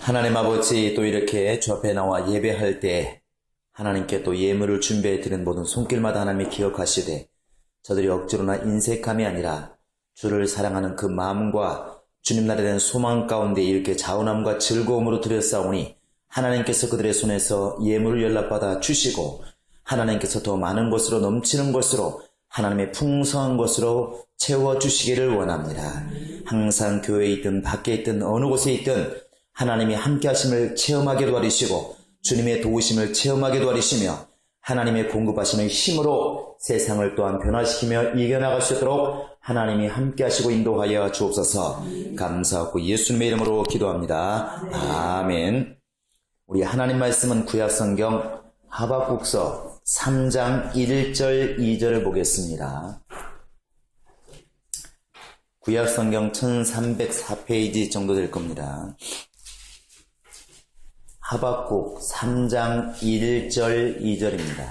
하나님 아버지, 또 이렇게 주 앞에 나와 예배할 때 하나님께 또 예물을 준비해 드리는 모든 손길마다 하나님이 기억하시되 저들이 억지로나 인색함이 아니라 주를 사랑하는 그 마음과 주님 나라에 대한 소망 가운데 이렇게 자원함과 즐거움으로 드렸사오니 하나님께서 그들의 손에서 예물을 연락받아 주시고 하나님께서 더 많은 것으로 넘치는 것으로 하나님의 풍성한 것으로 채워주시기를 원합니다. 항상 교회에 있든 밖에 있든 어느 곳에 있든 하나님이 함께 하심을 체험하게 도와주시고 주님의 도우심을 체험하게 도와주시며 하나님의 공급하시는 힘으로 세상을 또한 변화시키며 이겨나갈 수 있도록 하나님이 함께 하시고 인도하여 주옵소서. 감사하고 예수님의 이름으로 기도합니다. 아멘. 우리 하나님 말씀은 구약성경 하박국서 3장 1절 2절을 보겠습니다. 구약성경 1304페이지 정도 될 겁니다. 하박국 3장 1절 2절입니다.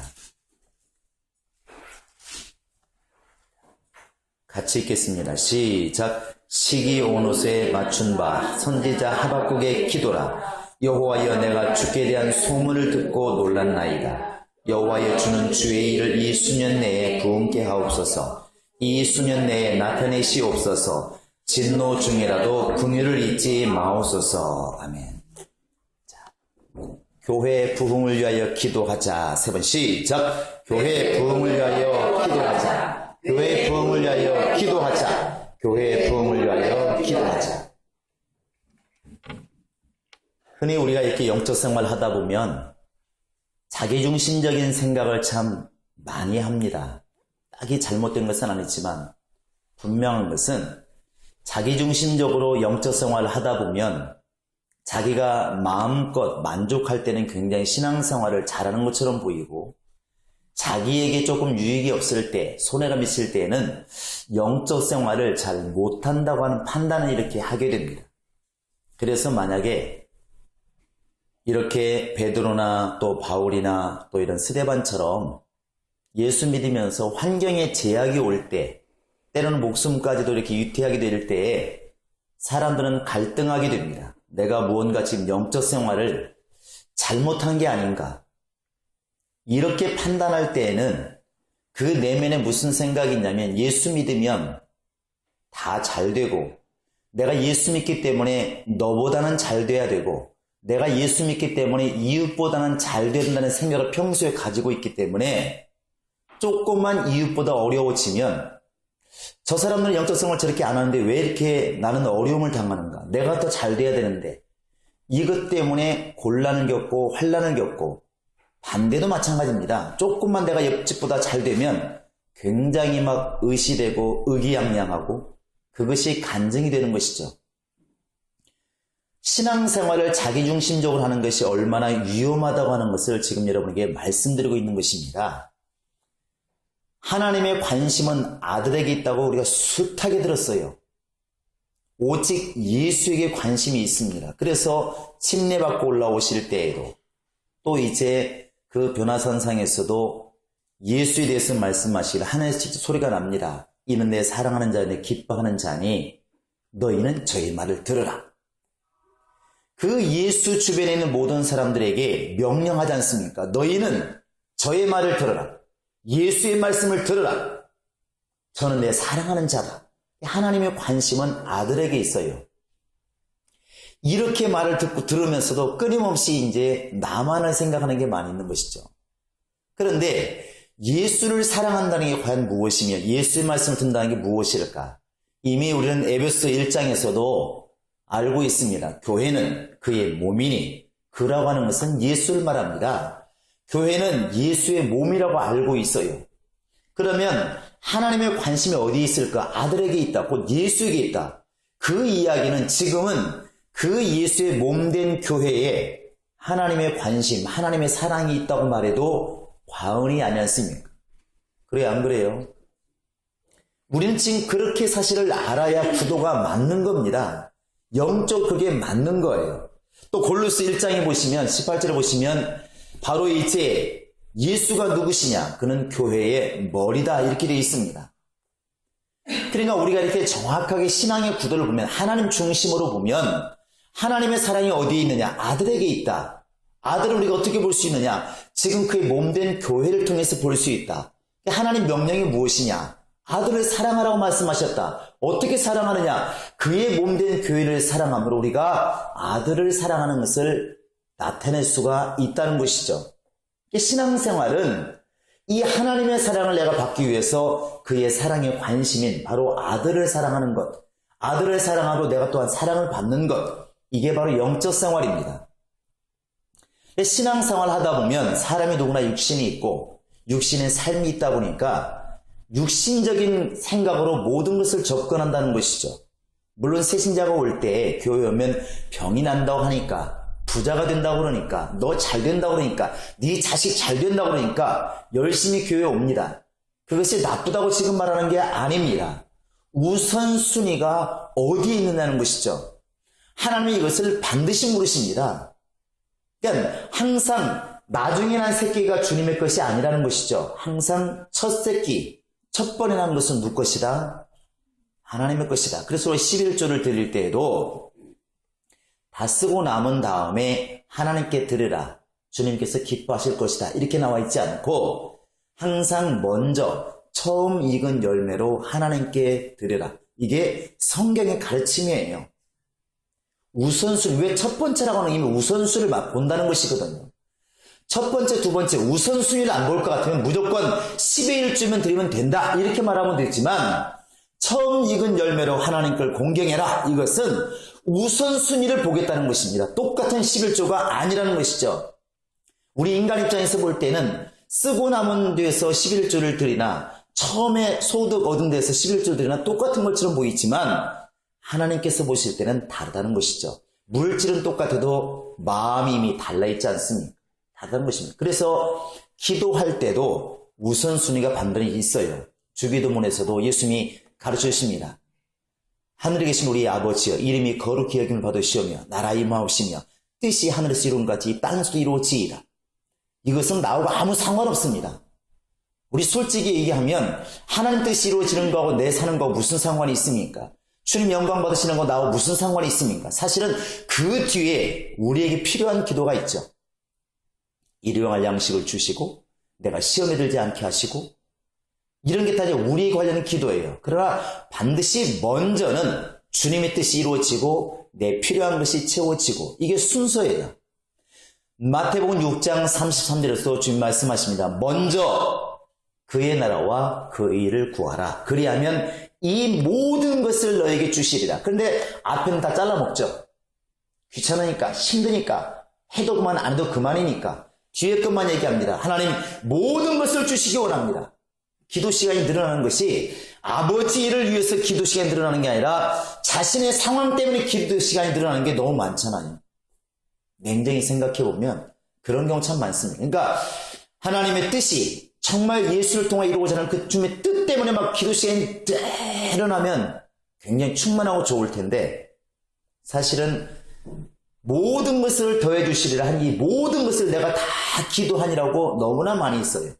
같이 읽겠습니다. 시작. 시기 온 옷에 맞춘 바 선지자 하박국의 기도라. 여호와여, 내가 주께 대한 소문을 듣고 놀랐나이다. 여호와여, 주는 주의 일을 이 수년 내에 부응케 하옵소서. 이 수년 내에 나타내시옵소서. 진노 중이라도 긍휼을 잊지 마옵소서. 아멘. 자, 교회 부흥을 위하여 기도하자. 세 번 시작. 교회 부흥을 위하여 기도하자. 교회 부흥을 위하여 기도하자. 교회 부흥을 위하여 기도하자. 흔히 우리가 이렇게 영적 생활을 하다 보면 자기중심적인 생각을 참 많이 합니다. 딱히 잘못된 것은 아니지만 분명한 것은 자기중심적으로 영적 생활을 하다 보면 자기가 마음껏 만족할 때는 굉장히 신앙생활을 잘하는 것처럼 보이고 자기에게 조금 유익이 없을 때, 손해가 미칠 때에는 영적 생활을 잘 못한다고 하는 판단을 이렇게 하게 됩니다. 그래서 만약에 이렇게 베드로나 또 바울이나 또 이런 스데반처럼 예수 믿으면서 환경에 제약이 올 때, 때로는 목숨까지도 이렇게 유태하게 될 때에 사람들은 갈등하게 됩니다. 내가 무언가 지금 영적 생활을 잘못한 게 아닌가. 이렇게 판단할 때에는 그 내면에 무슨 생각이 있냐면 예수 믿으면 다 잘 되고 내가 예수 믿기 때문에 너보다는 잘 돼야 되고 내가 예수 믿기 때문에 이웃보다는 잘 된다는 생각을 평소에 가지고 있기 때문에 조금만 이웃보다 어려워지면 저 사람들은 영적 생활을 저렇게 안 하는데 왜 이렇게 나는 어려움을 당하는가? 내가 더 잘 돼야 되는데 이것 때문에 곤란을 겪고 환난을 겪고 반대도 마찬가지입니다. 조금만 내가 옆집보다 잘 되면 굉장히 막 의시되고 의기양양하고 그것이 간증이 되는 것이죠. 신앙생활을 자기중심적으로 하는 것이 얼마나 위험하다고 하는 것을 지금 여러분에게 말씀드리고 있는 것입니다. 하나님의 관심은 아들에게 있다고 우리가 숱하게 들었어요. 오직 예수에게 관심이 있습니다. 그래서 침례받고 올라오실 때에도 또 이제 그 변화선상에서도 예수에 대해서 말씀하시길 하늘에서 직접 소리가 납니다. 이는 내 사랑하는 자니 기뻐하는 자니 너희는 저의 말을 들으라. 그 예수 주변에 있는 모든 사람들에게 명령하지 않습니까? 너희는 저의 말을 들으라. 예수의 말씀을 들으라. 저는 내 사랑하는 자다. 하나님의 관심은 아들에게 있어요. 이렇게 말을 듣고 들으면서도 끊임없이 이제 나만을 생각하는 게 많이 있는 것이죠. 그런데 예수를 사랑한다는 게 과연 무엇이며 예수의 말씀을 듣는다는 게 무엇일까? 이미 우리는 에베소 1장에서도 알고 있습니다. 교회는 그의 몸이니 그라고 하는 것은 예수를 말합니다. 교회는 예수의 몸이라고 알고 있어요. 그러면 하나님의 관심이 어디에 있을까? 아들에게 있다. 곧 예수에게 있다. 그 이야기는 지금은 그 예수의 몸된 교회에 하나님의 관심, 하나님의 사랑이 있다고 말해도 과언이 아니 않습니까? 그래요, 안 그래요? 우리는 지금 그렇게 사실을 알아야 구도가 맞는 겁니다. 영적 그게 맞는 거예요. 또 골로새 1장에 보시면 18절에 보시면 바로 이제 예수가 누구시냐? 그는 교회의 머리다 이렇게 되어 있습니다. 그러니까 우리가 이렇게 정확하게 신앙의 구도를 보면 하나님 중심으로 보면 하나님의 사랑이 어디에 있느냐? 아들에게 있다. 아들을 우리가 어떻게 볼 수 있느냐? 지금 그의 몸된 교회를 통해서 볼 수 있다. 하나님 명령이 무엇이냐? 아들을 사랑하라고 말씀하셨다. 어떻게 사랑하느냐? 그의 몸된 교회를 사랑함으로 우리가 아들을 사랑하는 것을 나타낼 수가 있다는 것이죠. 신앙생활은 이 하나님의 사랑을 내가 받기 위해서 그의 사랑에 관심인 바로 아들을 사랑하는 것, 아들을 사랑하고 내가 또한 사랑을 받는 것, 이게 바로 영적 생활입니다. 신앙생활 하다 보면 사람이 누구나 육신이 있고 육신의 삶이 있다 보니까 육신적인 생각으로 모든 것을 접근한다는 것이죠. 물론 새신자가 올 때 교회 오면 병이 난다고 하니까, 부자가 된다고 그러니까, 너 잘 된다고 그러니까, 네 자식 잘 된다고 그러니까 열심히 교회에 옵니다. 그것이 나쁘다고 지금 말하는 게 아닙니다. 우선순위가 어디에 있느냐는 것이죠. 하나님이 이것을 반드시 물으십니다. 그러니까 항상 나중에 난 새끼가 주님의 것이 아니라는 것이죠. 항상 첫 새끼, 첫 번에 난 것은 누구 것이다? 하나님의 것이다. 그래서 11조를 드릴 때에도 다 쓰고 남은 다음에 하나님께 드리라. 주님께서 기뻐하실 것이다. 이렇게 나와 있지 않고 항상 먼저 처음 익은 열매로 하나님께 드리라. 이게 성경의 가르침이에요. 우선순위, 왜 첫 번째라고 하는 이미 우선순위를 본다는 것이거든요. 첫 번째, 두 번째 우선순위를 안 볼 것 같으면 무조건 10의 1주면 드리면 된다 이렇게 말하면 되지만 처음 익은 열매로 하나님 걸 공경해라, 이것은 우선순위를 보겠다는 것입니다. 똑같은 11조가 아니라는 것이죠. 우리 인간 입장에서 볼 때는 쓰고 남은 데에서 11조를 드리나 처음에 소득 얻은 데서 11조 드리나 똑같은 것처럼 보이지만 하나님께서 보실 때는 다르다는 것이죠. 물질은 똑같아도 마음이 이미 달라있지 않습니까? 다른 것입니다. 그래서 기도할 때도 우선순위가 반드시 있어요. 주기도문에서도 예수님이 가르쳐 주십니다. 하늘에 계신 우리 아버지여, 이름이 거룩히 여김을 받으시오며 나라 임하옵시며 뜻이 하늘에서 이룬 것 같이 땅에서도 이루어지이다. 이것은 나하고 아무 상관없습니다. 우리 솔직히 얘기하면 하나님 뜻이 이루어지는 거하고 내 사는 거하고 무슨 상관이 있습니까? 주님 영광 받으시는 거 나하고 무슨 상관이 있습니까? 사실은 그 뒤에 우리에게 필요한 기도가 있죠. 일용할 양식을 주시고 내가 시험에 들지 않게 하시고, 이런 게 다 우리에 관련된 기도예요. 그러나 반드시 먼저는 주님의 뜻이 이루어지고 내 필요한 것이 채워지고, 이게 순서예요. 마태복음 6장 33절에서 주님 말씀하십니다. 먼저 그의 나라와 그 의를 구하라. 그리하면 이 모든 것을 너에게 주시리라. 그런데 앞에는 다 잘라먹죠. 귀찮으니까, 힘드니까, 해도 그만 안 해도 그만이니까 뒤에 것만 얘기합니다. 하나님 모든 것을 주시기 원합니다. 기도 시간이 늘어나는 것이 아버지 일을 위해서 기도 시간이 늘어나는 게 아니라 자신의 상황 때문에 기도 시간이 늘어나는 게 너무 많잖아요. 냉정히 생각해보면 그런 경우 참 많습니다. 그러니까 하나님의 뜻이 정말 예수를 통해 이루고자 하는 그 주님의 뜻 때문에 막 기도 시간이 늘어나면 굉장히 충만하고 좋을 텐데, 사실은 모든 것을 더해 주시리라 한 이 모든 것을 내가 다 기도하니라고 너무나 많이 있어요.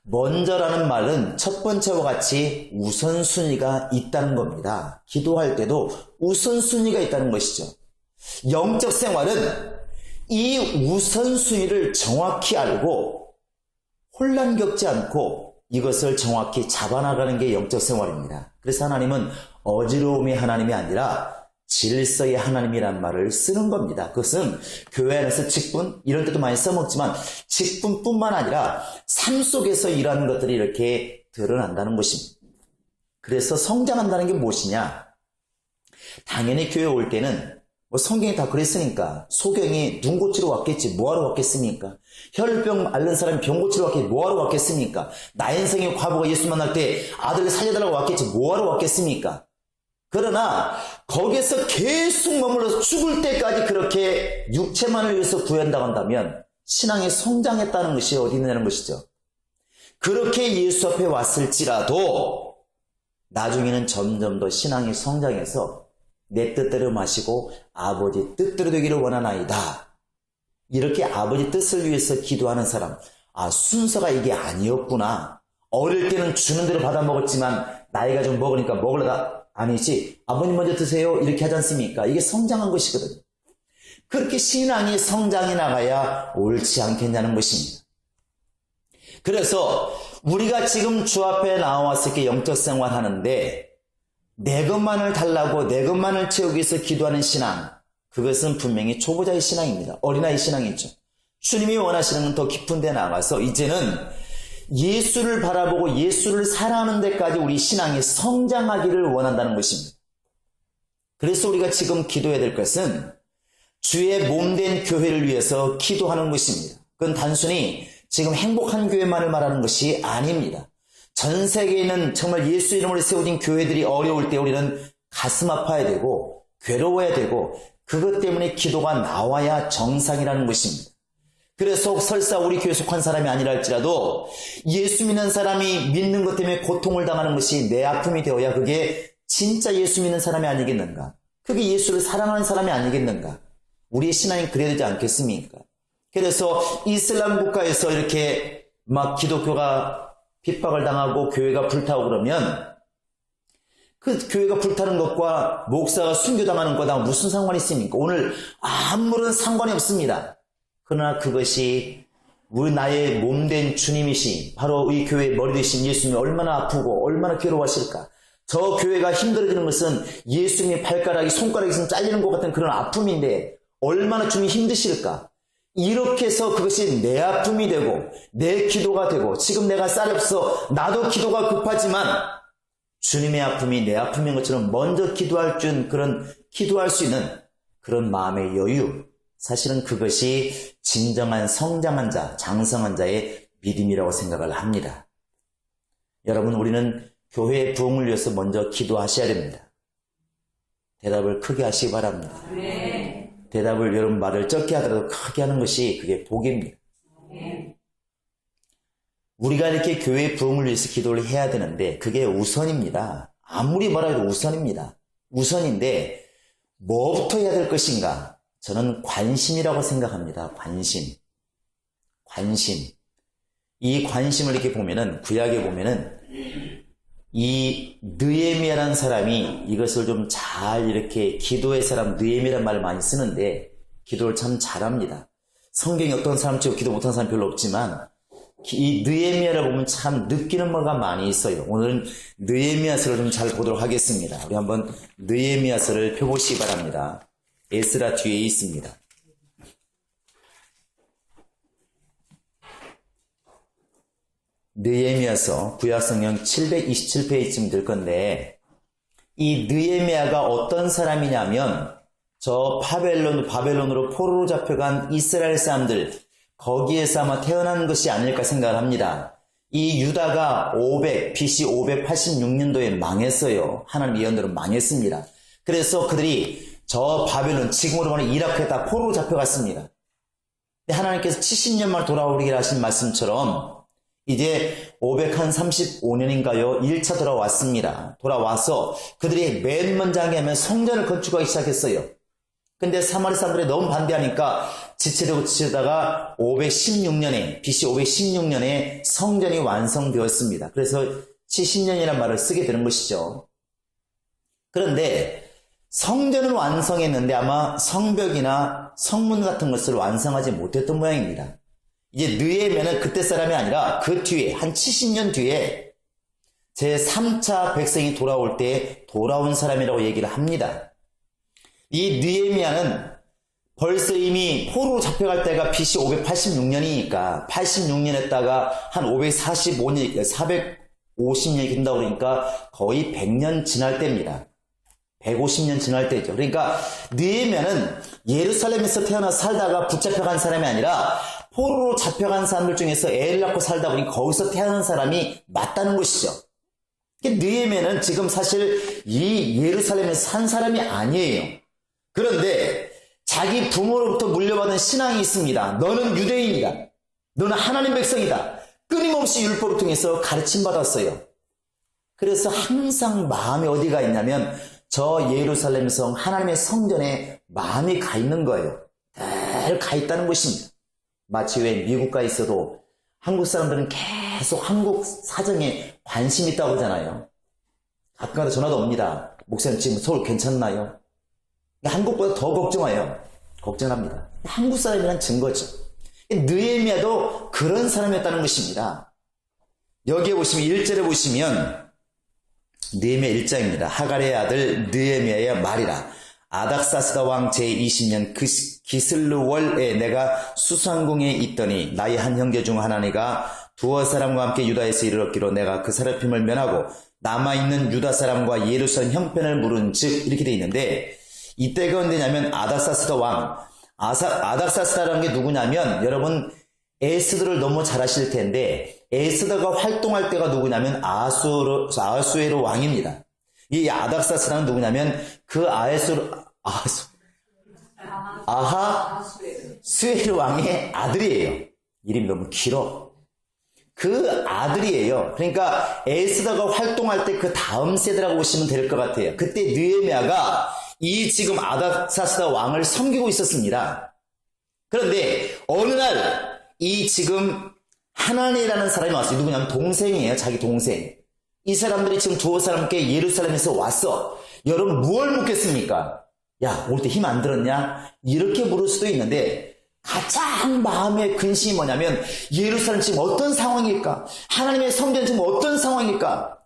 먼저라는 말은 첫 번째와 같이 우선순위가 있다는 겁니다. 기도할 때도 우선순위가 있다는 것이죠. 영적 생활은 이 우선순위를 정확히 알고 혼란 겪지 않고 이것을 정확히 잡아나가는 게 영적 생활입니다. 그래서 하나님은 어지러움의 하나님이 아니라 질서의 하나님이란 말을 쓰는 겁니다. 그것은 교회 안에서 직분, 이런 때도 많이 써먹지만 직분뿐만 아니라 삶 속에서 이러한 것들이 이렇게 드러난다는 것입니다. 그래서 성장한다는 게 무엇이냐? 당연히 교회 올 때는 성경이 다 그랬으니까 소경이 눈 고치러 왔겠지, 뭐하러 왔겠습니까? 혈병 앓는 사람이 병 고치러 왔겠지, 뭐하러 왔겠습니까? 나인성의 과부가 예수 만날 때 아들을 살려달라고 왔겠지, 뭐하러 왔겠습니까? 그러나 거기에서 계속 머물러서 죽을 때까지 그렇게 육체만을 위해서 구한다고 한다면 신앙이 성장했다는 것이 어디 있느냐는 것이죠. 그렇게 예수 앞에 왔을지라도 나중에는 점점 더 신앙이 성장해서 내 뜻대로 마시고 아버지 뜻대로 되기를 원하나이다. 이렇게 아버지 뜻을 위해서 기도하는 사람, 순서가 이게 아니었구나. 어릴 때는 주는 대로 받아 먹었지만 나이가 좀 먹으니까 먹으려다 아니지, 아버님 먼저 드세요. 이렇게 하지 않습니까? 이게 성장한 것이거든요. 그렇게 신앙이 성장해 나가야 옳지 않겠냐는 것입니다. 그래서 우리가 지금 주 앞에 나와서 이렇게 영적 생활 하는데 내 것만을 달라고 내 것만을 채우기 위해서 기도하는 신앙, 그것은 분명히 초보자의 신앙입니다. 어린아이 신앙이죠. 주님이 원하시는 건 더 깊은 데 나가서 이제는 예수를 바라보고 예수를 사랑하는 데까지 우리 신앙이 성장하기를 원한다는 것입니다. 그래서 우리가 지금 기도해야 될 것은 주의 몸된 교회를 위해서 기도하는 것입니다. 그건 단순히 지금 행복한 교회만을 말하는 것이 아닙니다. 전 세계에 있는 정말 예수 이름으로 세워진 교회들이 어려울 때 우리는 가슴 아파야 되고 괴로워야 되고 그것 때문에 기도가 나와야 정상이라는 것입니다. 그래서 설사 우리 교회 속한 사람이 아니라 할지라도 예수 믿는 사람이 믿는 것 때문에 고통을 당하는 것이 내 아픔이 되어야 그게 진짜 예수 믿는 사람이 아니겠는가? 그게 예수를 사랑하는 사람이 아니겠는가? 우리의 신앙이 그래야 되지 않겠습니까? 그래서 이슬람 국가에서 이렇게 막 기독교가 핍박을 당하고 교회가 불타고 그러면 그 교회가 불타는 것과 목사가 순교당하는 것과 무슨 상관이 있습니까? 오늘 아무런 상관이 없습니다. 그러나 그것이 우리 나의 몸된 주님이신 바로 이 교회의 머리 되신 예수님이 얼마나 아프고 얼마나 괴로워하실까? 저 교회가 힘들어지는 것은 예수님의 발가락이 손가락이 있으면 잘리는 것 같은 그런 아픔인데 얼마나 주님이 힘드실까? 이렇게 해서 그것이 내 아픔이 되고 내 기도가 되고 지금 내가 쌀이 없어 나도 기도가 급하지만 주님의 아픔이 내 아픔인 것처럼 먼저 기도할 수 있는 그런 마음의 여유, 사실은 그것이 진정한 성장한 자, 장성한 자의 믿음이라고 생각을 합니다. 여러분, 우리는 교회의 부흥을 위해서 먼저 기도하셔야 됩니다. 대답을 크게 하시기 바랍니다. 네. 대답을 여러분 말을 적게 하더라도 크게 하는 것이 그게 복입니다. 네. 우리가 이렇게 교회의 부흥을 위해서 기도를 해야 되는데 그게 우선입니다. 아무리 뭐라 해도 우선입니다. 우선인데 뭐부터 해야 될 것인가? 저는 관심이라고 생각합니다. 관심. 이 관심을 이렇게 보면은 구약에 보면은 이 느헤미야라는 사람이 이것을 좀 잘 이렇게 기도의 사람 느헤미야라는 말을 많이 쓰는데 기도를 참 잘합니다. 성경에 어떤 사람 치고 기도 못하는 사람 별로 없지만 이 느헤미야를 보면 참 느끼는 뭐가 많이 있어요. 오늘은 느헤미야서를 좀 잘 보도록 하겠습니다. 우리 한번 느헤미야서를 펴보시기 바랍니다. 에스라 뒤에 있습니다. 느헤미야서 구약성경 727페이지쯤 될 건데 이 느헤미야가 어떤 사람이냐면 저 바벨론으로 포로로 잡혀간 이스라엘 사람들 거기에서 아마 태어난 것이 아닐까 생각을 합니다. 이 유다가 BC 586년도에 망했어요. 하나님 예언대로 망했습니다. 그래서 그들이 저 바벨론, 지금으로 말하면 이라크에 다 포로로 잡혀갔습니다. 하나님께서 70년 만에 돌아오기를 하신 말씀처럼 이제 535년인가요? 1차 돌아왔습니다. 돌아와서 그들이 맨 먼저 하면 성전을 건축하기 시작했어요. 근데 사마리 사람들이 너무 반대하니까 지체되다가 BC 516년에 성전이 완성되었습니다. 그래서 70년이라는 말을 쓰게 되는 것이죠. 그런데 성전을 완성했는데 아마 성벽이나 성문 같은 것을 완성하지 못했던 모양입니다. 이제 느헤미야는 그때 사람이 아니라 그 뒤에 한 70년 뒤에 제3차 백성이 돌아올 때 돌아온 사람이라고 얘기를 합니다. 이 느헤미야는 벌써 이미 포로로 잡혀갈 때가 BC 586년이니까 86년 했다가 한 545년, 450년이 된다고 그러니까 거의 100년 지날 때입니다. 150년 지날 때죠. 그러니까 느헤미야는 예루살렘에서 태어나 살다가 붙잡혀간 사람이 아니라 포로로 잡혀간 사람들 중에서 애를 낳고 살다 보니 거기서 태어난 사람이 맞다는 것이죠. 느헤미야는 지금 사실 이 예루살렘에서 산 사람이 아니에요. 그런데 자기 부모로부터 물려받은 신앙이 있습니다. 너는 유대인이다. 너는 하나님 백성이다. 끊임없이 율법을 통해서 가르침 받았어요. 그래서 항상 마음이 어디가 있냐면 저 예루살렘 성 하나님의 성전에 마음이 가 있는 거예요. 늘 가 있다는 것입니다. 마치 왜 미국 가 있어도 한국 사람들은 계속 한국 사정에 관심이 있다고 그러잖아요. 가끔가다 전화도 옵니다. 목사님 지금 서울 괜찮나요? 한국보다 더 걱정합니다. 한국 사람이란 증거죠. 느헤미야도 그런 사람이었다는 것입니다. 여기에 보시면 1절에 보시면 느헤미야 1장입니다. 하갈의 아들 느헤미야의 말이라. 아닥사스다 왕 제20년 기슬루월에 내가 수상궁에 있더니 나의 한 형제 중 하나니가 두어 사람과 함께 유다에서 이르렀기로 내가 그 사람임을 면하고 남아있는 유다 사람과 예루살렘 형편을 물은 즉 이렇게 돼 있는데 이때가 언제냐면 아닥사스다 왕 아닥사스다라는 게 누구냐면 여러분 에스더를 너무 잘 아실 텐데 에스더가 활동할 때가 누구냐면 아하수에로 왕입니다. 이 아닥사스다는 누구냐면 그 아하수에로 왕의 아들이에요. 이름이 너무 길어. 그 아들이에요. 그러니까 에스더가 활동할 때 그 다음 세대라고 보시면 될 것 같아요. 그때 느헤미야가 이 지금 아닥사스다 왕을 섬기고 있었습니다. 그런데 어느 날 이 지금 하나니라는 사람이 왔어요. 누구냐면 동생이에요. 자기 동생. 이 사람들이 지금 두어 사람께 예루살렘에서 왔어. 여러분 무얼 묻겠습니까? 야, 올 때 힘 안 들었냐? 이렇게 물을 수도 있는데 가장 마음의 근심이 뭐냐면 예루살렘 지금 어떤 상황일까? 하나님의 성전 지금 어떤 상황일까?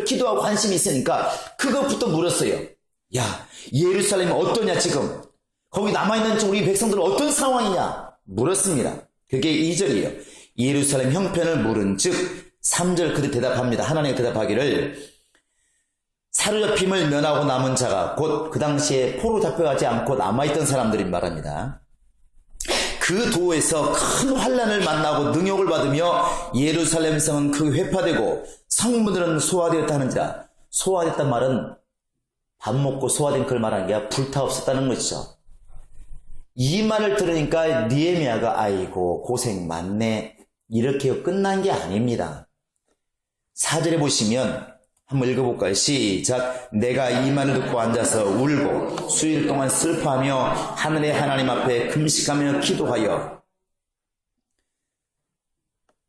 기도하고 관심이 있으니까 그것부터 물었어요. 야, 예루살렘이 어떠냐 지금? 거기 남아있는 우리 백성들은 어떤 상황이냐? 물었습니다. 그게 2절이에요. 예루살렘 형편을 물은 즉 3절 그들 대답합니다. 하나님이 대답하기를 사로잡힘을 면하고 남은 자가 곧 그 당시에 포로 잡혀가지 않고 남아있던 사람들이 말합니다. 그 도에서 큰 환난을 만나고 능욕을 받으며 예루살렘 성은 크게 회파되고 성문들은 소화되었다 하는지라. 소화됐단 말은 밥 먹고 소화된 걸 말하는 게 아니라 불타없었다는 것이죠. 이 말을 들으니까 느헤미야가 아이고 고생 많네 이렇게 끝난 게 아닙니다. 4절에 보시면 한번 읽어볼까요? 시작. 내가 이 말을 듣고 앉아서 울고 수일 동안 슬퍼하며 하늘의 하나님 앞에 금식하며 기도하여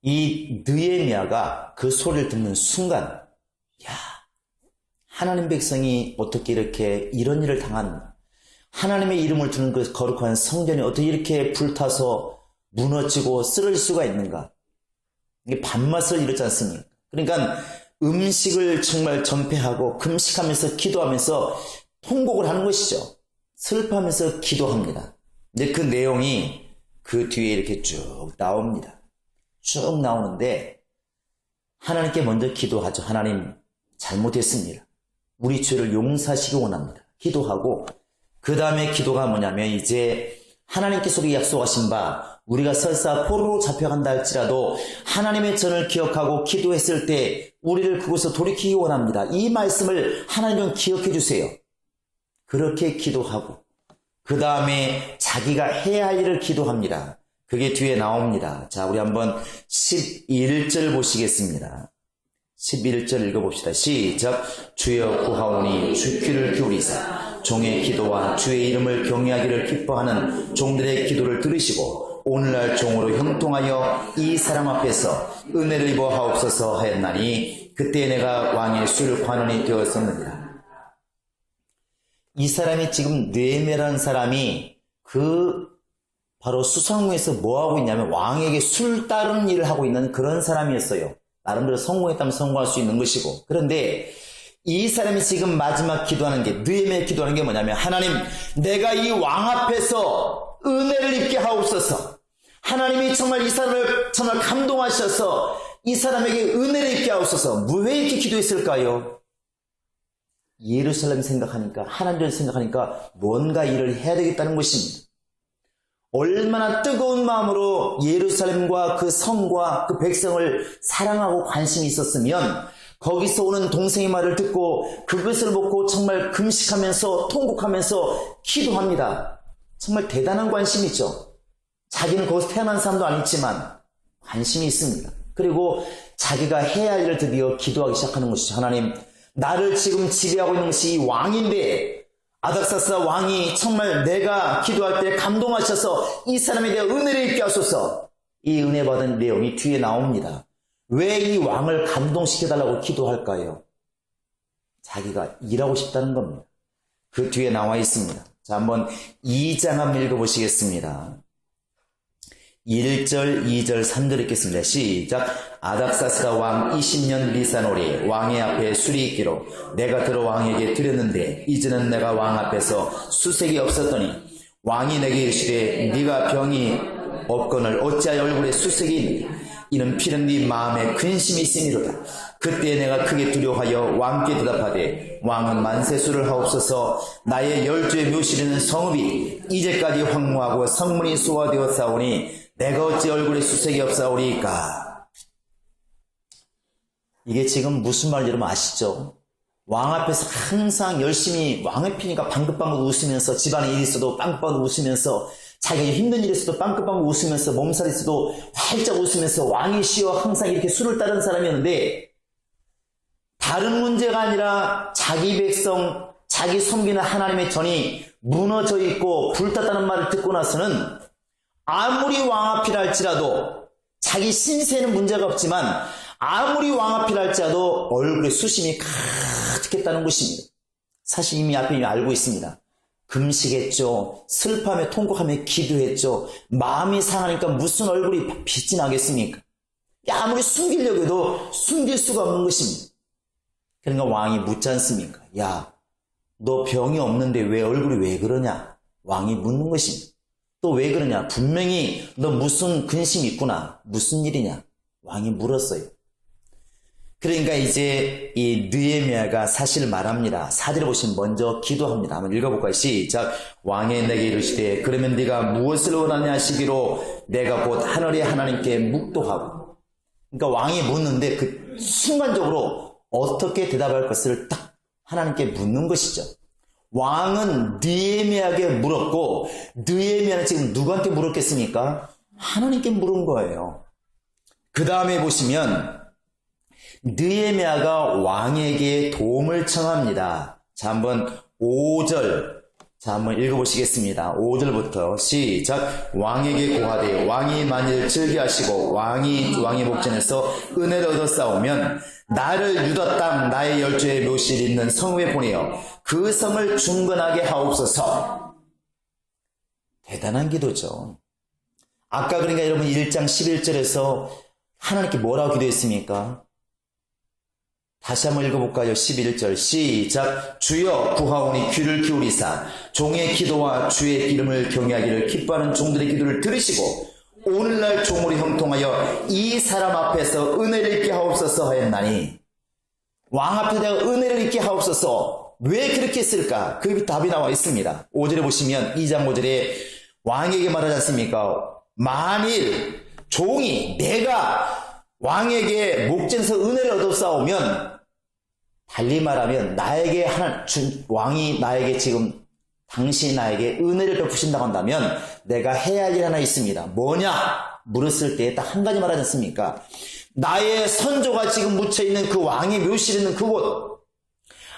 이 느헤미야가 그 소리를 듣는 순간 야, 하나님 백성이 어떻게 이렇게 이런 일을 당한 하나님의 이름을 두는 그 거룩한 성전이 어떻게 이렇게 불타서 무너지고 쓰러질 수가 있는가? 이게 밥맛을 잃었지 않습니까? 그러니까 음식을 정말 전폐하고 금식하면서 기도하면서 통곡을 하는 것이죠. 슬퍼하면서 기도합니다. 이제 그 내용이 그 뒤에 이렇게 쭉 나옵니다. 쭉 나오는데 하나님께 먼저 기도하죠. 하나님 잘못했습니다. 우리 죄를 용서하시기 원합니다. 기도하고 그 다음에 기도가 뭐냐면 이제 하나님께서 우리에게 약속하신 바 우리가 설사 포로로 잡혀간다 할지라도 하나님의 전을 기억하고 기도했을 때 우리를 그곳에서 돌이키기 원합니다. 이 말씀을 하나님은 기억해 주세요. 그렇게 기도하고 그 다음에 자기가 해야 할 일을 기도합니다. 그게 뒤에 나옵니다. 자, 우리 한번 11절 보시겠습니다. 11절 읽어봅시다. 시작. 주여 구하오니 주 귀를 기울이사 종의 기도와 주의 이름을 경외하기를 기뻐하는 종들의 기도를 들으시고 오늘날 종으로 형통하여 이 사람 앞에서 은혜를 입어 하옵소서 하였나니 그때 내가 왕의 술 관원이 되었었느니라. 이 사람이 지금 느헤미야라는 사람이 바로 수상궁에서 뭐하고 있냐면 왕에게 술 따르는 일을 하고 있는 그런 사람이었어요. 나름대로 성공했다면 성공할 수 있는 것이고. 그런데 이 사람이 지금 마지막 기도하는 게 느헤미야 기도하는 게 뭐냐면 하나님 내가 이 왕 앞에서 은혜를 입게 하옵소서. 하나님이 정말 이 사람을 정말 감동하셔서 이 사람에게 은혜를 입게 하옵소서. 왜 이렇게 기도했을까요? 예루살렘 생각하니까 하나님을 생각하니까 뭔가 일을 해야 되겠다는 것입니다. 얼마나 뜨거운 마음으로 예루살렘과 그 성과 그 백성을 사랑하고 관심이 있었으면 거기서 오는 동생의 말을 듣고 그것을 먹고 정말 금식하면서 통곡하면서 기도합니다. 정말 대단한 관심이죠. 자기는 거기서 태어난 사람도 아니지만 관심이 있습니다. 그리고 자기가 해야 할 일을 드디어 기도하기 시작하는 것이죠. 하나님, 나를 지금 지배하고 있는 것이 이 왕인데 아닥사스다 왕이 정말 내가 기도할 때 감동하셔서 이 사람에 대한 은혜를 입게 하소서. 이 은혜 받은 내용이 뒤에 나옵니다. 왜 이 왕을 감동시켜달라고 기도할까요? 자기가 일하고 싶다는 겁니다. 그 뒤에 나와 있습니다. 자, 한번 2장 한번 읽어보시겠습니다. 1절, 2절, 3절 읽겠습니다. 시작. 아닥사스다 왕 20년 비사노리 왕의 앞에 술이 있기로 내가 들어 왕에게 드렸는데 이제는 내가 왕 앞에서 수색이 없었더니 왕이 내게 이르시되 네가 병이 없거늘 어찌하여 얼굴에 수색이 있느냐. 이는 필은 네 마음에 근심이 있음이로다. 그때 내가 크게 두려워하여 왕께 대답하되 왕은 만세수를 하옵소서. 나의 10주의 묘실에는 성읍이 이제까지 황무하고 성문이 소화되어 싸우니 내가 어찌 얼굴에 수색이 없사오리까. 이게 지금 무슨 말인지 여러분 아시죠? 왕 앞에서 항상 열심히 왕의 피니까 방긋방긋 웃으면서 집안에 일이 있어도 빵빵 웃으면서 자기가 힘든 일이 있어도 빵긋빵긋 웃으면서 몸살이 있어도 활짝 웃으면서 왕이시여 항상 이렇게 술을 따르는 사람이었는데 다른 문제가 아니라 자기 백성, 자기 섬기는 하나님의 전이 무너져 있고 불탔다는 말을 듣고 나서는 아무리 왕 앞이라 할지라도 자기 신세는 문제가 없지만 아무리 왕 앞이라 할지라도 얼굴에 수심이 가득했다는 것입니다. 사실 이미 앞에 알고 있습니다. 금식했죠. 슬퍼하며 통곡하며 기도했죠. 마음이 상하니까 무슨 얼굴이 빛이 나겠습니까? 아무리 숨기려고 해도 숨길 수가 없는 것입니다. 그러니까 왕이 묻지 않습니까? 야, 너 병이 없는데 왜 얼굴이 왜 그러냐? 왕이 묻는 것입니다. 또 왜 그러냐? 분명히 너 무슨 근심이 있구나. 무슨 일이냐? 왕이 물었어요. 그러니까 이제 이 느헤미야가 사실 말합니다. 4절에 보시면 먼저 기도합니다. 한번 읽어볼까요? 시작. 왕의 내게 이르시되 그러면 네가 무엇을 원하냐 하시기로 내가 곧 하늘의 하나님께 묵도하고. 그러니까 왕이 묻는데 그 순간적으로 어떻게 대답할 것을 딱 하나님께 묻는 것이죠. 왕은 느헤미야에게 물었고 느헤미야는 지금 누구한테 물었겠습니까? 하나님께 물은 거예요. 그 다음에 보시면 느헤미야가 왕에게 도움을 청합니다. 자, 한번 5절. 자, 한번 읽어보시겠습니다. 5절부터 시작. 왕에게 고하되 왕이 만일 즐겨하시고 왕의 목전에서 은혜를 얻어 싸우면 나를 유다 땅 나의 10주의 묘실 있는 성읍에 보내어 그 성을 중건하게 하옵소서. 대단한 기도죠. 아까 그러니까 여러분 1장 11절에서 하나님께 뭐라고 기도했습니까? 다시 한번 읽어볼까요? 11절 시작. 주여 구하오니 귀를 기울이사 종의 기도와 주의 이름을 경외하기를 기뻐하는 종들의 기도를 들으시고 오늘날 종으로 형통하여 이 사람 앞에서 은혜를 입게 하옵소서 하였나니. 왕 앞에 내가 은혜를 입게 하옵소서. 왜 그렇게 했을까? 그 답이 나와 있습니다. 5절에 보시면 2장 5절에 왕에게 말하지 않습니까? 만일 종이 내가 왕에게 목전에서 은혜를 얻어싸우면 달리 말하면 나에게 왕이 나에게 지금 당신이 나에게 은혜를 베푸신다고 한다면 내가 해야 할 일 하나 있습니다. 뭐냐? 물었을 때 딱 한 가지 말하지 않습니까? 나의 선조가 지금 묻혀있는 그 왕의 묘실에 있는 그곳,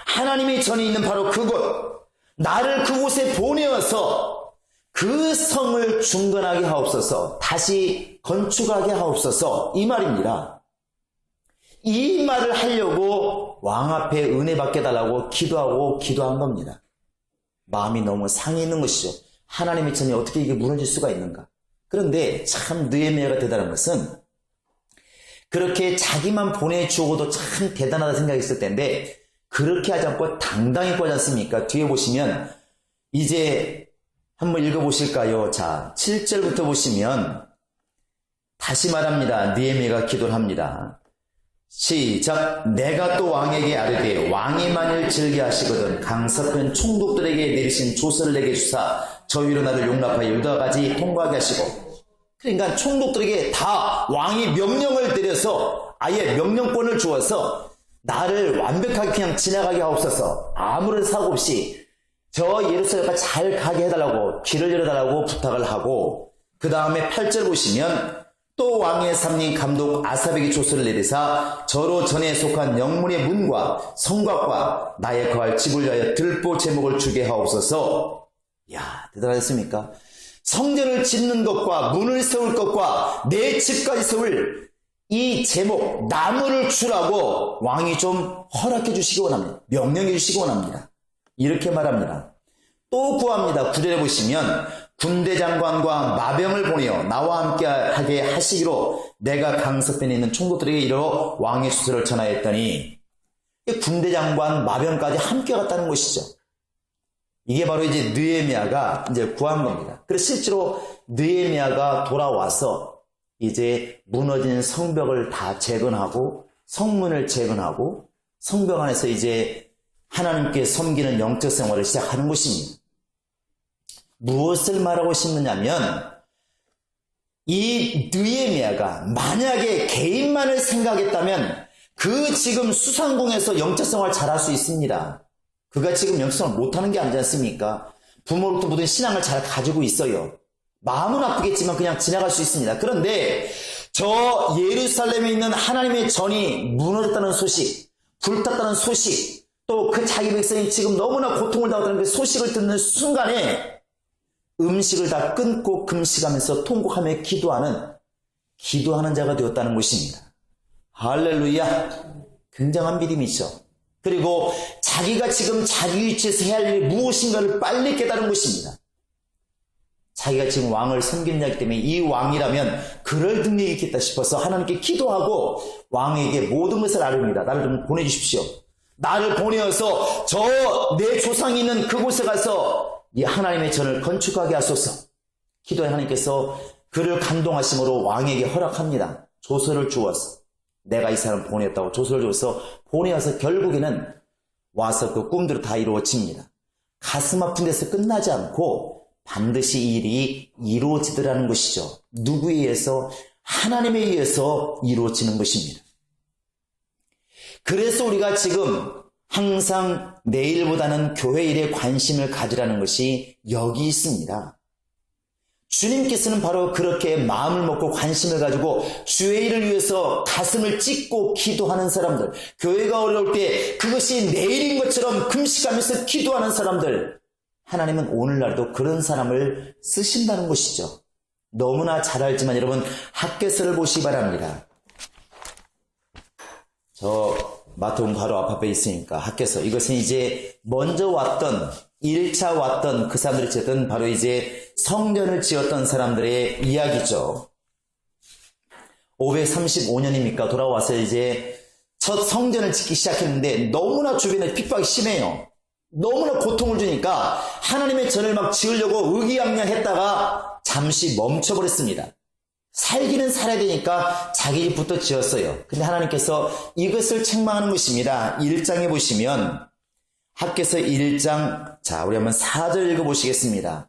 하나님의 전이 있는 바로 그곳, 나를 그곳에 보내어서 그 성을 중건하게 하옵소서, 다시 건축하게 하옵소서, 이 말입니다. 이 말을 하려고 왕 앞에 은혜 받게 달라고 기도한 겁니다. 마음이 너무 상해 있는 것이죠. 하나님의 전이 어떻게 이게 무너질 수가 있는가. 그런데 참 느헤미야가 대단한 것은 그렇게 자기만 보내주고도 참 대단하다 생각했을 텐데 그렇게 하지 않고 당당히 구하지 않습니까? 뒤에 보시면 이제 한번 읽어보실까요? 자, 7절부터 보시면 다시 말합니다. 느헤미야가 기도를 합니다. 시작. 내가 또 왕에게 아뢰되 왕이 만일 즐겨하시거든 강섭한 총독들에게 내리신 조서를 내게 주사 저희로 나를 용납하여 유다까지 통과하게 하시고. 그러니까 총독들에게 다 왕이 명령을 내려서 아예 명령권을 주어서 나를 완벽하게 그냥 지나가게 하옵소서. 아무런 사고 없이 저 예루살렘까지 잘 가게 해달라고 길을 열어달라고 부탁을 하고, 그 다음에 8절 보시면 또 왕의 삼림 감독 아삽에게 조서를 내리사 저로 전에 속한 영문의 문과 성곽과 나의 거할 집을 위하여 들보 제목을 주게 하옵소서. 야, 대단하셨습니까? 성전을 짓는 것과 문을 세울 것과 내 집까지 세울 이 제목 나무를 주라고 왕이 좀 허락해 주시기 원합니다. 명령해 주시기 원합니다. 이렇게 말합니다. 또 구합니다. 9절에 보시면 군대 장관과 마병을 보내어 나와 함께 하게 하시기로 내가 강석변에 있는 총독들에게 이르러 왕의 수서를 전하였더니, 군대 장관 마병까지 함께 갔다는 것이죠. 이게 바로 이제 느헤미야가 이제 구한 겁니다. 그래서 실제로 느헤미야가 돌아와서 이제 무너진 성벽을 다 재건하고 성문을 재건하고 성벽 안에서 이제 하나님께 섬기는 영적 생활을 시작하는 것입니다. 무엇을 말하고 싶느냐면, 이 느헤미야가 만약에 개인만을 생각했다면 그 지금 수상궁에서 영적 생활 잘할 수 있습니다. 그가 지금 영적 생활 못하는 게 아니지 않습니까? 부모로부터 모든 신앙을 잘 가지고 있어요. 마음은 아프겠지만 그냥 지나갈 수 있습니다. 그런데 저 예루살렘에 있는 하나님의 전이 무너졌다는 소식, 불탔다는 소식, 또 그 자기 백성이 지금 너무나 고통을 당한다는 그 소식을 듣는 순간에 음식을 다 끊고 금식하면서 통곡하며 기도하는 자가 되었다는 것입니다. 할렐루야. 굉장한 믿음이죠. 그리고 자기가 지금 자기 위치에서 해야 할 일이 무엇인가를 빨리 깨달은 것입니다. 자기가 지금 왕을 섬기는 자이기 때문에 이 왕이라면 그럴 능력이 있겠다 싶어서 하나님께 기도하고 왕에게 모든 것을 아릅니다. 나를 좀 보내주십시오. 나를 보내어서 저 내 조상이 있는 그곳에 가서 이 하나님의 전을 건축하게 하소서. 기도해 하나님께서 그를 감동하심으로 왕에게 허락합니다. 조서를 주어서 내가 이 사람을 보냈다고 조서를 줘서 보내어서 결국에는 와서 그 꿈대로 다 이루어집니다. 가슴 아픈 데서 끝나지 않고 반드시 이 일이 이루어지더라는 것이죠. 누구에 의해서? 하나님에 의해서 이루어지는 것입니다. 그래서 우리가 지금 항상 내일보다는 교회 일에 관심을 가지라는 것이 여기 있습니다. 주님께서는 바로 그렇게 마음을 먹고 관심을 가지고 주의 일을 위해서 가슴을 찢고 기도하는 사람들, 교회가 어려울 때 그것이 내일인 것처럼 금식하면서 기도하는 사람들, 하나님은 오늘날도 그런 사람을 쓰신다는 것이죠. 너무나 잘 알지만 여러분 학개서를 보시기 바랍니다. 저 마태복음 바로 앞에 있으니까 학개서, 이것은 이제 먼저 왔던 1차 왔던 그 사람들이 지었던 바로 이제 성전을 지었던 사람들의 이야기죠. 535년이니까 돌아와서 이제 첫 성전을 짓기 시작했는데 너무나 주변에 핍박이 심해요. 너무나 고통을 주니까 하나님의 전을 막 지으려고 의기양양했다가 잠시 멈춰버렸습니다. 살기는 살아야 되니까 자기 집부터 지었어요. 근데 하나님께서 이것을 책망하는 것입니다. 1장에 보시면 학개서 1장, 자 우리 한번 4절 읽어보시겠습니다.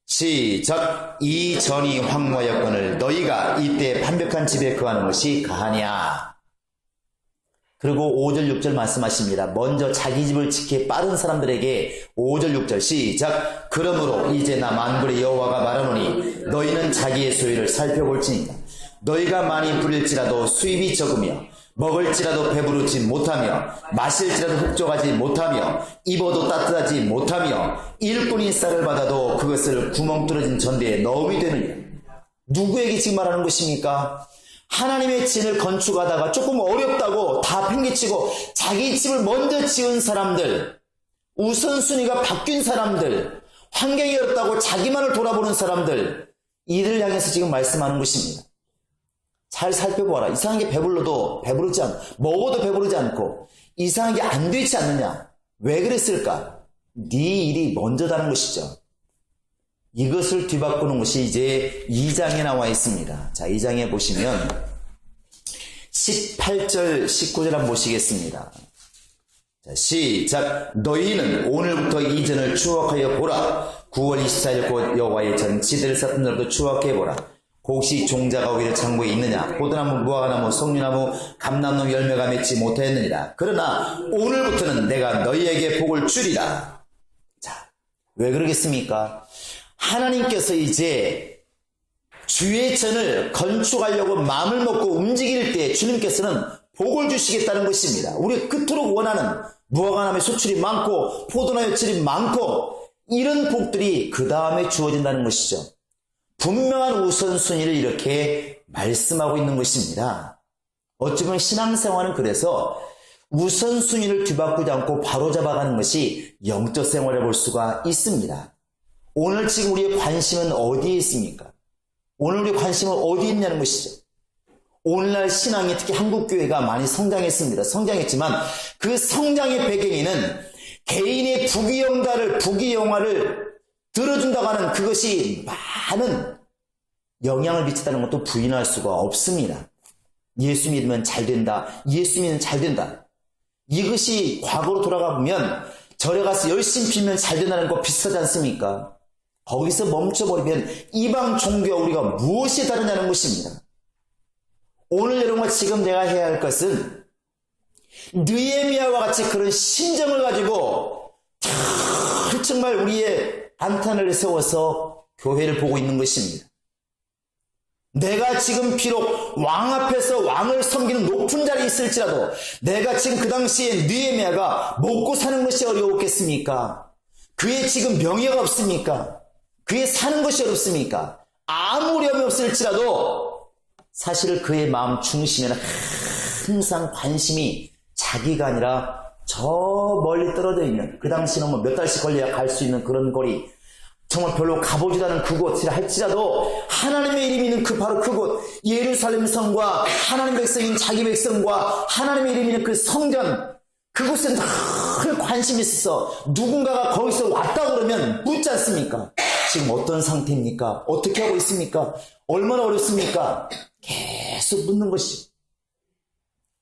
시작. 이 전이 황무하였거늘 너희가 이때 반벽한 집에 거하는 것이 가하냐. 그리고 5절 6절 말씀하십니다. 먼저 자기 집을 지키기 빠른 사람들에게 5절 6절 시작. 그러므로 이제 나 만군의 여호와가 말하노니 너희는 자기의 소유를 살펴볼지니라. 너희가 많이 부릴지라도 수입이 적으며 먹을지라도 배부르지 못하며 마실지라도 흡족하지 못하며 입어도 따뜻하지 못하며 일꾼인 쌀을 받아도 그것을 구멍 뚫어진 전대에 넣음이 되느니라. 누구에게 지금 말하는 것입니까? 하나님의 집을 건축하다가 조금 어렵다고 다 팽개치고 자기 집을 먼저 지은 사람들, 우선순위가 바뀐 사람들, 환경이 어렵다고 자기만을 돌아보는 사람들, 이들을 향해서 지금 말씀하는 것입니다. 잘 살펴보아라. 이상하게 배불러도 배부르지 않고 먹어도 배부르지 않고 이상하게 안 되지 않느냐. 왜 그랬을까? 네 일이 먼저다는 것이죠. 이것을 뒤바꾸는 것이 이제 2장에 나와 있습니다. 자, 2장에 보시면 18절 19절 한번 보시겠습니다. 자, 시작. 너희는 오늘부터 이 전을 추억하여 보라. 9월 24일 곧 여호와의 전 지대를 쌓은 날도 추억해 보라. 혹시 종자가 오기를 창고에 있느냐? 포도나무, 무화과나무, 석류나무, 감람나무 열매가 맺지 못하였느니라. 그러나 오늘부터는 내가 너희에게 복을 주리라. 자, 왜 그러겠습니까? 하나님께서 이제 주의 전을 건축하려고 마음을 먹고 움직일 때 주님께서는 복을 주시겠다는 것입니다. 우리가 그토록 원하는 무화과나무의 소출이 많고 포도나무의 열출이 많고 이런 복들이 그 다음에 주어진다는 것이죠. 분명한 우선순위를 이렇게 말씀하고 있는 것입니다. 어찌 보면 신앙생활은 그래서 우선순위를 뒤바꾸지 않고 바로잡아가는 것이 영적 생활을 볼 수가 있습니다. 오늘 지금 우리의 관심은 어디에 있습니까? 오늘 우리의 관심은 어디에 있냐는 것이죠. 오늘날 신앙이 특히 한국교회가 많이 성장했습니다. 성장했지만 그 성장의 배경에는 개인의 부귀영화를 들어준다고 하는 그것이 많은 영향을 미친다는 것도 부인할 수가 없습니다. 예수 믿으면 잘 된다. 예수 믿으면 잘 된다. 이것이 과거로 돌아가 보면 절에 가서 열심히 빌면 잘 된다는 거 비슷하지 않습니까? 거기서 멈춰버리면 이방 종교와 우리가 무엇이 다르냐는 것입니다. 오늘 여러분과 지금 내가 해야 할 것은 느헤미야와 같이 그런 심정을 가지고 정말 우리의 안테나를 세워서 교회를 보고 있는 것입니다. 내가 지금 비록 왕 앞에서 왕을 섬기는 높은 자리에 있을지라도 내가 지금 그 당시에 느헤미야가 먹고 사는 것이 어려웠겠습니까? 그의 지금 명예가 없습니까? 그의 사는 것이 어렵습니까? 아무 어려움이 없을지라도 사실 그의 마음 중심에는 항상 관심이 자기가 아니라 저 멀리 떨어져 있는, 그 당시는 뭐 몇 달씩 걸려야 갈 수 있는 그런 거리, 정말 별로 가보지도 않은 그곳이라 할지라도 하나님의 이름이 있는 바로 그곳, 예루살렘 성과 하나님 백성인 자기 백성과 하나님의 이름이 있는 그 성전, 그곳에 늘 관심이 있어서 누군가가 거기서 왔다 그러면 묻지 않습니까? 지금 어떤 상태입니까? 어떻게 하고 있습니까? 얼마나 어렵습니까? 계속 묻는 것이.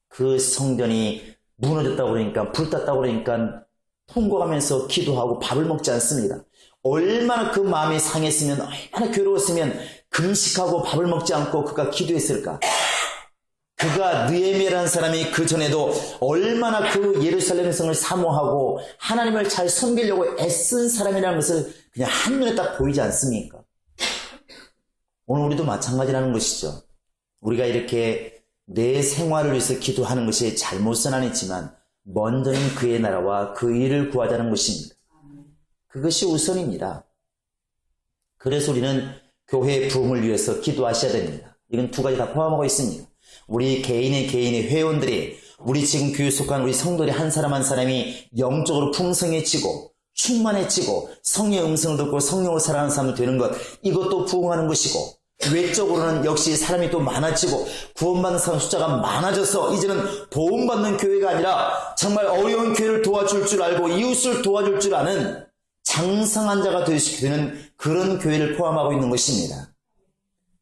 그 성전이 무너졌다고 그러니까, 불탔다고 그러니까 통곡하면서 기도하고 밥을 먹지 않습니다. 얼마나 그 마음이 상했으면, 얼마나 괴로웠으면 금식하고 밥을 먹지 않고 그가 기도했을까? 그가 느헤미야라는 사람이 그 전에도 얼마나 그 예루살렘 성을 사모하고 하나님을 잘 섬기려고 애쓴 사람이라는 것을 그냥 한눈에 딱 보이지 않습니까? 오늘 우리도 마찬가지라는 것이죠. 우리가 이렇게 내 생활을 위해서 기도하는 것이 잘못은 아니지만 먼저는 그의 나라와 그 일을 구하자는 것입니다. 그것이 우선입니다. 그래서 우리는 교회의 부흥을 위해서 기도하셔야 됩니다. 이건 두 가지 다 포함하고 있습니다. 우리 개인의 회원들이, 우리 지금 교회 속한 우리 성도들이 한 사람 한 사람이 영적으로 풍성해지고 충만해지고 성령의 음성을 듣고 성령으로 살아가는 사람이 되는 것, 이것도 부흥하는 것이고, 외적으로는 역시 사람이 또 많아지고 구원받는 사람 숫자가 많아져서 이제는 도움받는 교회가 아니라 정말 어려운 교회를 도와줄 줄 알고 이웃을 도와줄 줄 아는 장성한 자가 될 수 있는 그런 교회를 포함하고 있는 것입니다.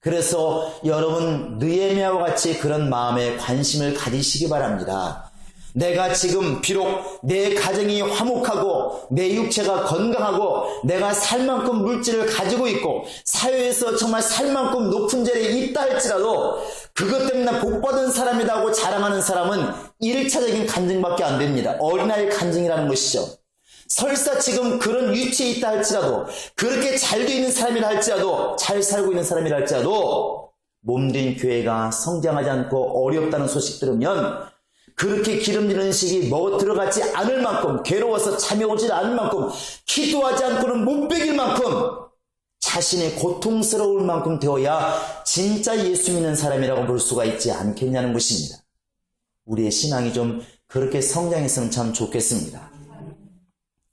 그래서 여러분 느헤미야와 같이 그런 마음에 관심을 가지시기 바랍니다. 내가 지금 비록 내 가정이 화목하고 내 육체가 건강하고 내가 살 만큼 물질을 가지고 있고 사회에서 정말 살 만큼 높은 자리에 있다 할지라도 그것 때문에 복받은 사람이다 하고 자랑하는 사람은 1차적인 간증밖에 안 됩니다. 어린아이 간증이라는 것이죠. 설사 지금 그런 위치에 있다 할지라도, 그렇게 잘 돼 있는 사람이라 할지라도, 잘 살고 있는 사람이라 할지라도 몸된 교회가 성장하지 않고 어렵다는 소식 들으면 그렇게 기름진 음식이 먹어 들어가지 않을 만큼, 괴로워서 잠이 오지 않을 만큼, 기도하지 않고는 못 베길 만큼, 자신의 고통스러울 만큼 되어야 진짜 예수 믿는 사람이라고 볼 수가 있지 않겠냐는 것입니다. 우리의 신앙이 좀 그렇게 성장했으면 참 좋겠습니다.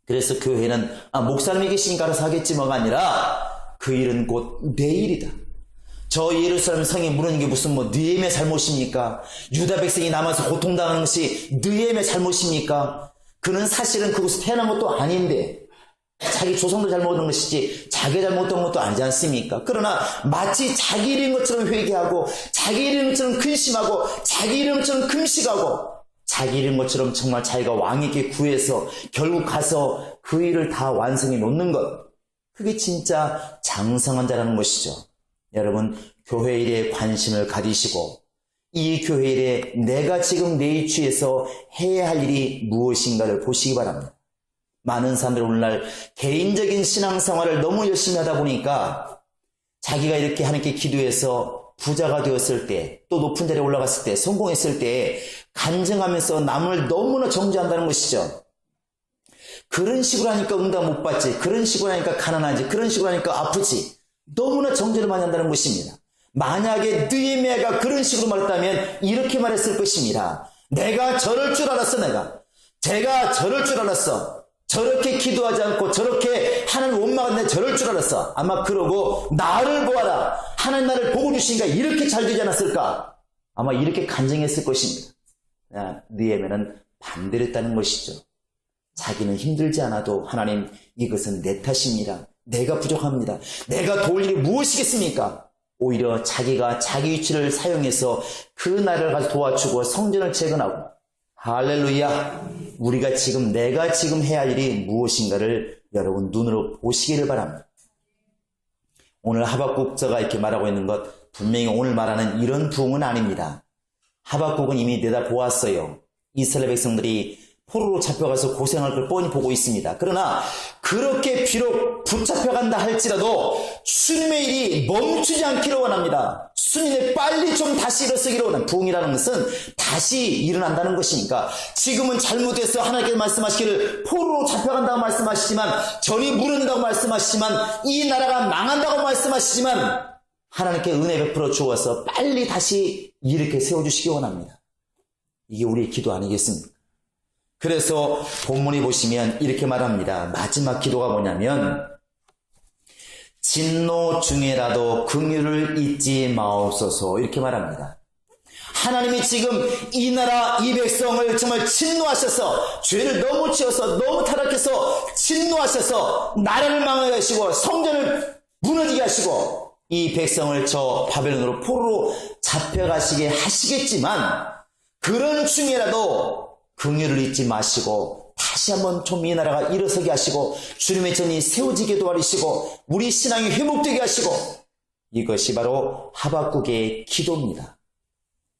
그래서 교회는 목사님이 계시니까 알아서 하겠지 뭐가 아니라 그 일은 곧 내 일이다. 저 예루살렘 성이 무너진 게 무슨 느헤미야 잘못입니까? 유다 백성이 남아서 고통당하는 것이 느헤미야 잘못입니까? 그는 사실은 그곳에 태어난 것도 아닌데 자기 조상도 잘못한 것이지 자기가 잘못한 것도 아니지 않습니까? 그러나 마치 자기 일인 것처럼 회개하고 자기 일인 것처럼 근심하고 자기 일인 것처럼 금식하고 자기 일인 것처럼 정말 자기가 왕에게 구해서 결국 가서 그 일을 다 완성해 놓는 것, 그게 진짜 장성한 자라는 것이죠. 여러분, 교회 일에 관심을 가지시고 이 교회 일에 내가 지금 내 위치에서 해야 할 일이 무엇인가를 보시기 바랍니다. 많은 사람들이 오늘날 개인적인 신앙생활을 너무 열심히 하다 보니까 자기가 이렇게 하나님께 기도해서 부자가 되었을 때, 또 높은 자리에 올라갔을 때, 성공했을 때 간증하면서 남을 너무나 정죄한다는 것이죠. 그런 식으로 하니까 응답 못 받지, 그런 식으로 하니까 가난하지, 그런 식으로 하니까 아프지, 너무나 정죄를 많이 한다는 것입니다. 만약에 느헤미야가 그런 식으로 말했다면 이렇게 말했을 것입니다. 내가 저럴 줄 알았어. 제가 저럴 줄 알았어. 저렇게 기도하지 않고 저렇게 하나님 원망하는데 저럴 줄 알았어. 아마 그러고 나를 보아라. 하나님 나를 보고 주시니까 이렇게 잘 되지 않았을까? 아마 이렇게 간증했을 것입니다. 느헤미야는 반대로 했다는 것이죠. 자기는 힘들지 않아도 하나님 이것은 내 탓입니다. 내가 부족합니다. 내가 도울 일이 무엇이겠습니까? 오히려 자기가 자기 위치를 사용해서 그 나라를 가서 도와주고 성전을 재건하고 할렐루야. 우리가 지금 내가 지금 해야 할 일이 무엇인가를 여러분 눈으로 보시기를 바랍니다. 오늘 하박국서가 이렇게 말하고 있는 것 분명히 오늘 말하는 이런 부흥은 아닙니다. 하박국은 이미 내다보았어요. 이스라엘 백성들이 포로로 잡혀가서 고생할 걸 뻔히 보고 있습니다. 그러나 그렇게 비록 붙잡혀간다 할지라도 주님의 일이 멈추지 않기를 원합니다. 주님의 빨리 좀 다시 일어서기를 원합니다. 부흥이라는 것은 다시 일어난다는 것이니까 지금은 잘못해서 하나님께서 말씀하시기를 포로로 잡혀간다고 말씀하시지만 전이 무른다고 말씀하시지만 이 나라가 망한다고 말씀하시지만 하나님께 은혜 베풀어 주어서 빨리 다시 이렇게 세워주시기 원합니다. 이게 우리의 기도 아니겠습니까? 그래서 본문이 보시면 이렇게 말합니다. 마지막 기도가 뭐냐면 진노 중에라도 긍휼을 잊지 마옵소서 이렇게 말합니다. 하나님이 지금 이 나라 이 백성을 정말 진노하셔서 죄를 너무 지어서 너무 타락해서 진노하셔서 나라를 망하게 하시고 성전을 무너지게 하시고 이 백성을 저 바벨론으로 포로로 잡혀가시게 하시겠지만 그런 중에라도 긍휼을 잊지 마시고 다시 한번 좀 이 나라가 일어서게 하시고 주님의 전이 세워지게 도와주시고 우리 신앙이 회복되게 하시고 이것이 바로 하박국의 기도입니다.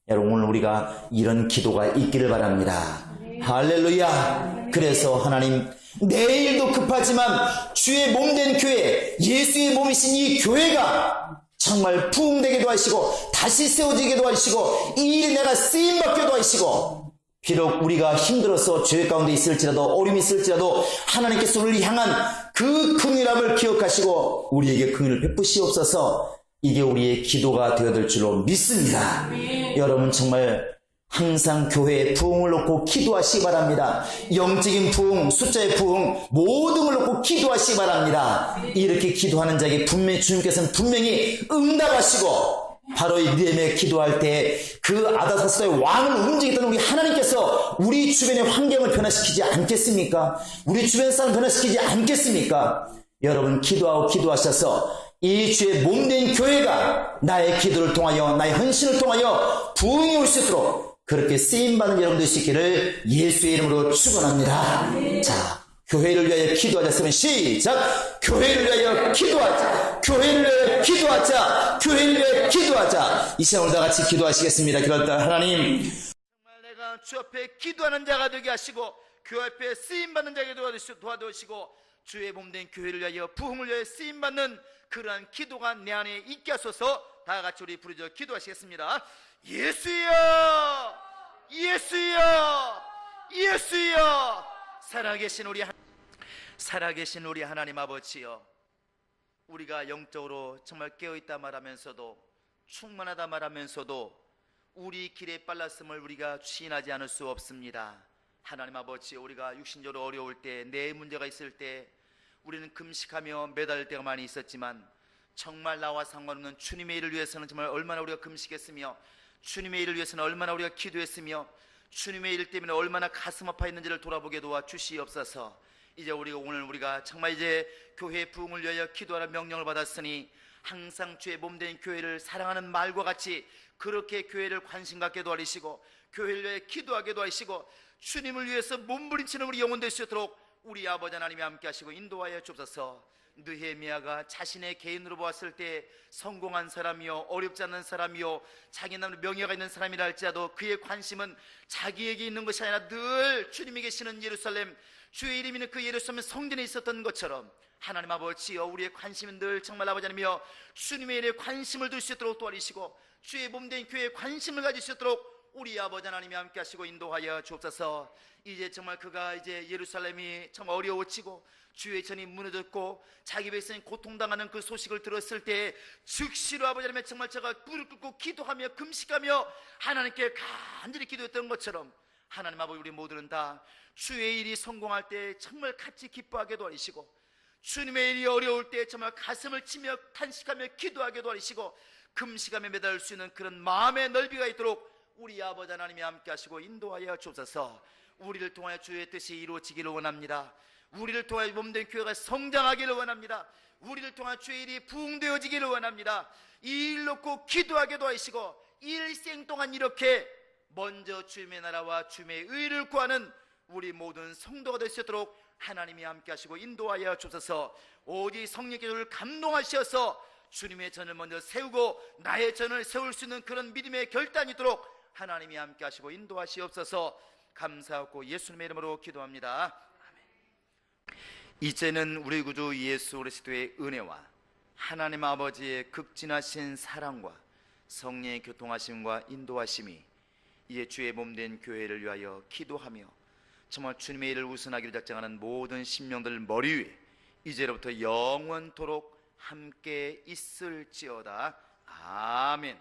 여러분 오늘 우리가 이런 기도가 있기를 바랍니다. 할렐루야. 그래서 하나님 내일도 급하지만 주의 몸된 교회 예수의 몸이신 이 교회가 정말 부흥되게도 하시고 다시 세워지게도 하시고 이 일에 내가 쓰임받게도 하시고 비록 우리가 힘들어서 죄 가운데 있을지라도 어려움이 있을지라도 하나님께서 우리를 향한 그 긍휼함을 기억하시고 우리에게 긍휼을 베푸시옵소서. 이게 우리의 기도가 되어들 줄로 믿습니다. 여러분 정말 항상 교회의 부흥을 놓고 기도하시기 바랍니다. 영적인 부흥, 숫자의 부흥 모든 걸 놓고 기도하시기 바랍니다. 이렇게 기도하는 자에게 분명히 주님께서는 분명히 응답하시고 바로 이 느헤미야 기도할 때 그 아다사스다의 왕을 움직였던 우리 하나님께서 우리 주변의 환경을 변화시키지 않겠습니까? 우리 주변 사람 변화시키지 않겠습니까? 여러분 기도하고 기도하셔서 이 주의 몸된 교회가 나의 기도를 통하여 나의 헌신을 통하여 부흥이 올 수 있도록 그렇게 쓰임받는 여러분 될 수 있기를 예수의 이름으로 축원합니다. 자, 교회를 위하여 기도하자. 쓰면 시작. 교회를 위하여 기도하자. 교회를 위하여 기도하자. 교회를 위하여 기도하자. 이 시간 오늘 다 같이 기도하시겠습니다. 기도할때 하나님 정말 내가 주 앞에 기도하는 자가 되게 하시고 교 앞에 쓰임받는 자가 도와주시고 주의 몸된 교회를 위하여 부흥을 위하여 쓰임받는 그러한 기도가 내 안에 있게 하소서. 다 같이 우리 부르짖어 기도하시겠습니다. 예수여 예수여 예수여. 살아계신 우리 하나님 아버지여, 우리가 영적으로 정말 깨어있다 말하면서도 충만하다 말하면서도 우리 길에 빨랐음을 우리가 시인하지 않을 수 없습니다. 하나님 아버지, 우리가 육신적으로 어려울 때, 내 문제가 있을 때 우리는 금식하며 매달릴 때가 많이 있었지만 정말 나와 상관없는 주님의 일을 위해서는 정말 얼마나 우리가 금식했으며 주님의 일을 위해서는 얼마나 우리가 기도했으며 주님의 일 때문에 얼마나 가슴 아파 있는지를 돌아보게 도와 주시옵소서. 이제 오늘 우리가 정말 이제 교회 부흥을 위하여 기도하라는 명령을 받았으니 항상 주의 몸된 교회를 사랑하는 말과 같이 그렇게 교회를 관심 갖게 도와주시고 교회를 위해 기도하게 도와주시고 주님을 위해서 몸부림치는 우리 영혼 될 수 있도록 우리 아버지 하나님이 함께 하시고 인도하여 주옵소서. 느헤미야가 자신의 개인으로 보았을 때 성공한 사람이요 어렵지 않은 사람이요 자기 나름의 명예가 있는 사람이라 할지라도 그의 관심은 자기에게 있는 것이 아니라 늘 주님이 계시는 예루살렘, 주의 이름이 있는 그 예루살렘 성전에 있었던 것처럼 하나님 아버지여, 우리의 관심은 늘 정말 아버지 하나님이여 주님의 일에 관심을 둘 수 있도록 도와주시고 주의 몸된 교회에 관심을 가질 수 있도록 우리 아버지 하나님이 함께 하시고 인도하여 주옵소서. 이제 정말 그가 이제 예루살렘이 참 어려워지고 주의 전이 무너졌고 자기 백성이 고통당하는 그 소식을 들었을 때 즉시로 아버지 하나님 정말 제가 무릎 꿇고 기도하며 금식하며 하나님께 간절히 기도했던 것처럼 하나님 아버지 우리 모두는 다 주의 일이 성공할 때 정말 같이 기뻐하게 도와주시고 주님의 일이 어려울 때 정말 가슴을 치며 탄식하며 기도하게 도와주시고 금식하며 매달릴 수 있는 그런 마음의 넓이가 있도록 우리 아버지 하나님이 함께 하시고 인도하여 주옵소서. 우리를 통하여 주의 뜻이 이루어지기를 원합니다. 우리를 통하여 몸된 교회가 성장하기를 원합니다. 우리를 통하여 주의 일이 부흥되어지기를 원합니다. 이 일 놓고 기도하게 도와주시고 일생 동안 이렇게 먼저 주님의 나라와 주님의 의를 구하는 우리 모든 성도가 될 수 있도록 하나님이 함께 하시고 인도하여 주옵소서. 오직 성령께서를 감동하셔서 주님의 전을 먼저 세우고 나의 전을 세울 수 있는 그런 믿음의 결단이 있도록 하나님이 함께 하시고 인도하시옵소서. 감사하고 예수님의 이름으로 기도합니다. 아멘. 이제는 우리 구주 예수 그리스도의 은혜와 하나님 아버지의 극진하신 사랑과 성령의 교통하심과 인도하심이 이제 주의 몸된 교회를 위하여 기도하며 정말 주님의 일을 우선하기를 작정하는 모든 심령들 머리 위에 이제로부터 영원토록 함께 있을지어다. 아멘.